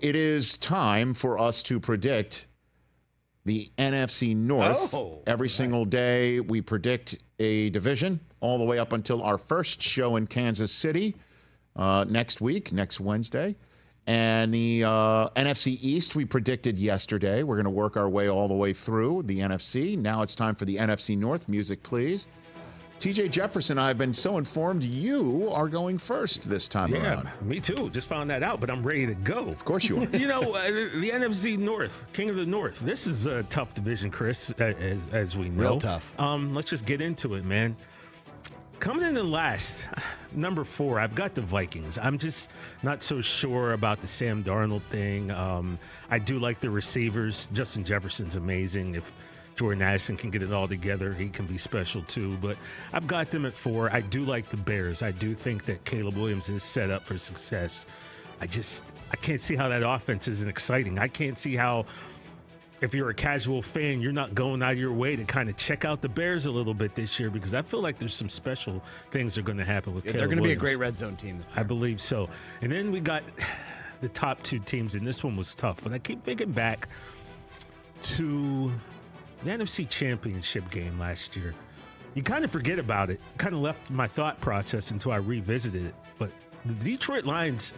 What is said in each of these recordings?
It is time for us to predict the NFC North. Every single day we predict a division all the way up until our first show in Kansas City next Wednesday. And the NFC East we predicted yesterday. We're going to work our way all the way through the NFC. Now it's time for the NFC North. Music, please. TJ Jefferson, I've been so informed you are going first this time around. Yeah, me too. Just found that out, but I'm ready to go. Of course you are. The NFC North, King of the North. This is a tough division, Chris, as we know. Real tough. Let's just get into it, man. Coming in the last, number 4, I've got the Vikings. I'm just not so sure about the Sam Darnold thing. I do like the receivers. Justin Jefferson's amazing. If Jordan Addison can get it all together, he can be special too. But I've got them at 4. I do like the Bears. I do think that Caleb Williams is set up for success. I can't see how that offense isn't exciting. I can't see how, if you're a casual fan, you're not going out of your way to kind of check out the Bears a little bit this year, because I feel like there's some special things that are going to happen with Caleb They're going to be a Williams. great red zone team this year. I believe so. And then we got the top 2 teams, and this one was tough. But I keep thinking back to the NFC Championship game last year. You kind of forget about it. Kind of left my thought process until I revisited it. But the Detroit Lions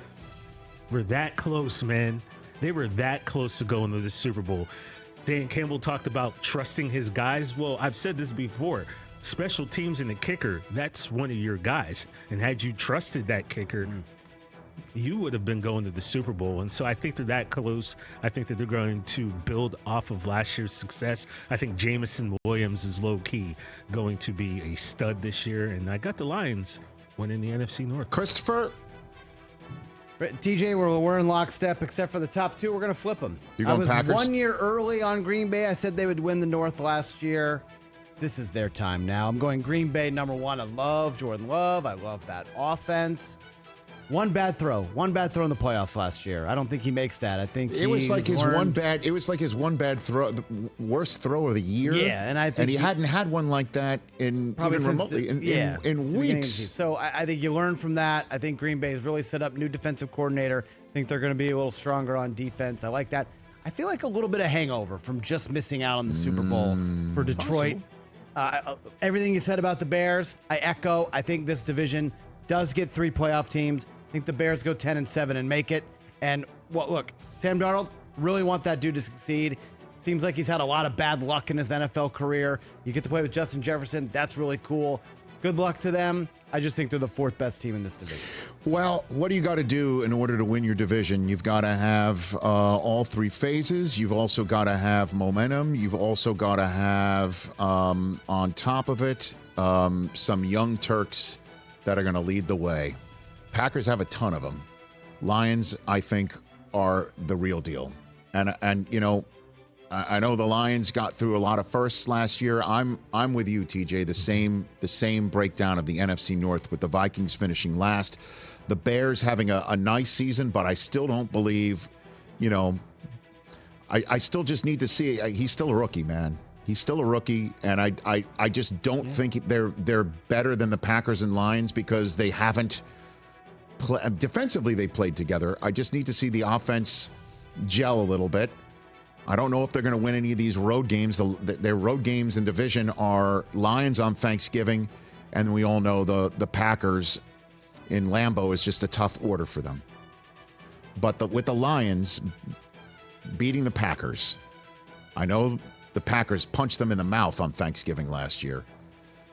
were that close, man. They were that close to going to the Super Bowl. Dan Campbell talked about trusting his guys. Well, I've said this before. Special teams and the kicker, that's one of your guys. And had you trusted that kicker, you would have been going to the Super Bowl. And so I think they're that close. I think that they're going to build off of last year's success. I think Jameson Williams is low-key going to be a stud this year. And I got the Lions winning the NFC North. Christopher? TJ, we're in lockstep, except for the top 2. We're going to flip them. I was Packers? 1 year early on Green Bay. I said they would win the North last year. This is their time now. I'm going Green Bay number 1. I love Jordan Love. I love that offense. One bad throw in the playoffs last year. I don't think he makes that. I think it was like his one bad throw, the worst throw of the year. Yeah, and he hadn't had one like that in weeks. So I think you learn from that. I think Green Bay has really set up new defensive coordinator. I think they're going to be a little stronger on defense. I like that. I feel like a little bit of hangover from just missing out on the Super Bowl for Detroit. Everything you said about the Bears, I echo. I think this division does get 3 playoff teams. I think the Bears go 10-7 and make it. And look, Sam Darnold, really want that dude to succeed. Seems like he's had a lot of bad luck in his NFL career. You get to play with Justin Jefferson. That's really cool. Good luck to them. I just think they're the 4th best team in this division. Well, what do you got to do in order to win your division? You've got to have all 3 phases. You've also got to have momentum. You've also got to have, on top of it, some young Turks that are going to lead the way. Packers have a ton of them. Lions, I think, are the real deal. And you know, I know the Lions got through a lot of firsts last year. I'm with you, TJ. The same breakdown of the NFC North, with the Vikings finishing last, the Bears having a nice season, but I still don't believe, you know, I still just need to see. He's still a rookie, man. He's still a rookie, and I just don't think they're better than the Packers and Lions, because they haven't defensively they played together. I just need to see the offense gel a little bit. I don't know if they're going to win any of these road games. Their road games in division are Lions on Thanksgiving, and we all know the Packers in Lambeau is just a tough order for them. But with the Lions beating the Packers, I know the Packers punched them in the mouth on Thanksgiving last year.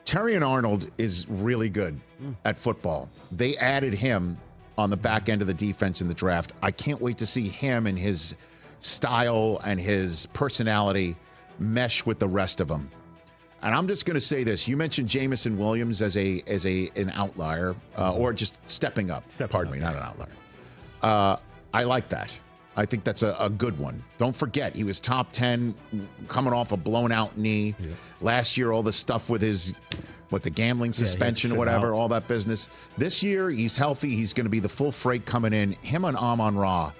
Terrion Arnold is really good at football. They added him on the back end of the defense in the draft. I can't wait to see him and his style and his personality mesh with the rest of them. And I'm just going to say this. You mentioned Jameson Williams as an outlier, or just stepping up. Not an outlier. I like that. I think that's a good one. Don't forget, he was top 10 coming off a blown out knee. Yeah. Last year, all the stuff with the gambling suspension or whatever, all that business. This year, he's healthy. He's going to be the full freight coming in. Him and Amon-Ra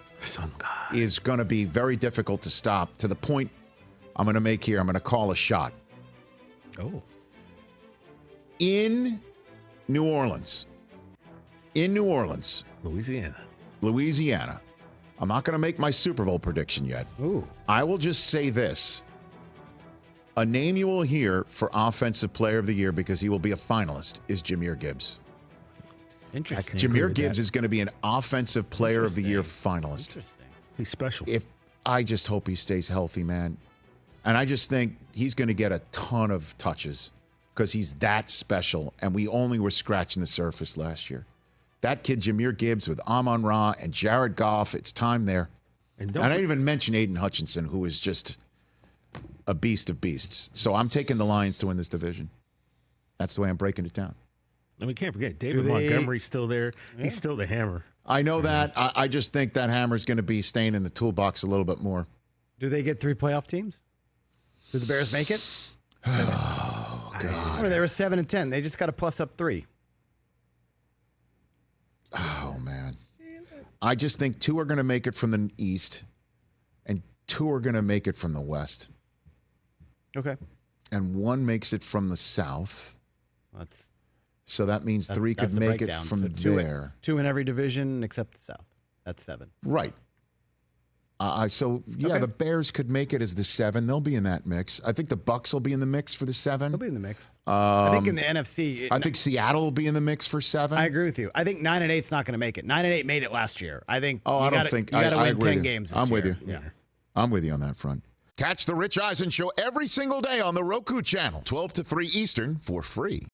is going to be very difficult to stop, to the point I'm going to make here. I'm going to call a shot. Oh. In New Orleans, Louisiana, I'm not going to make my Super Bowl prediction yet. Ooh. I will just say this. A name you will hear for Offensive Player of the Year, because he will be a finalist, is Jahmyr Gibbs. Interesting. Jahmyr Gibbs is going to be an Offensive Player of the Year finalist. Interesting. He's special. I just hope he stays healthy, man. And I just think he's going to get a ton of touches because he's that special, and we only were scratching the surface last year. That kid, Jahmyr Gibbs, with Amon-Ra and Jared Goff, it's time there. And I didn't even mention Aiden Hutchinson, who is just a beast of beasts. So I'm taking the Lions to win this division. That's the way I'm breaking it down. And we can't forget, David Montgomery's still there. Yeah. He's still the hammer. I know that. I just think that hammer's going to be staying in the toolbox a little bit more. Do they get 3 playoff teams? Do the Bears make it? Oh, God. Or they were 7-10. They just got to plus up 3. Oh, man. I just think 2 are going to make it from the East, and 2 are going to make it from the West. Okay. And 1 makes it from the South. So that means 3 could make it from there. 2 in every division except the South. That's 7. Right. The Bears could make it as the 7. They'll be in that mix. I think the Bucs will be in the mix for the 7. They'll be in the mix. I think in the NFC. I think Seattle will be in the mix for 7. I agree with you. I think 9-8's not going to make it. 9-8 made it last year. I think. I got to win 10 games. I'm with you. Yeah. I'm with you on that front. Catch the Rich Eisen Show every single day on the Roku channel, 12 to 3 Eastern, for free.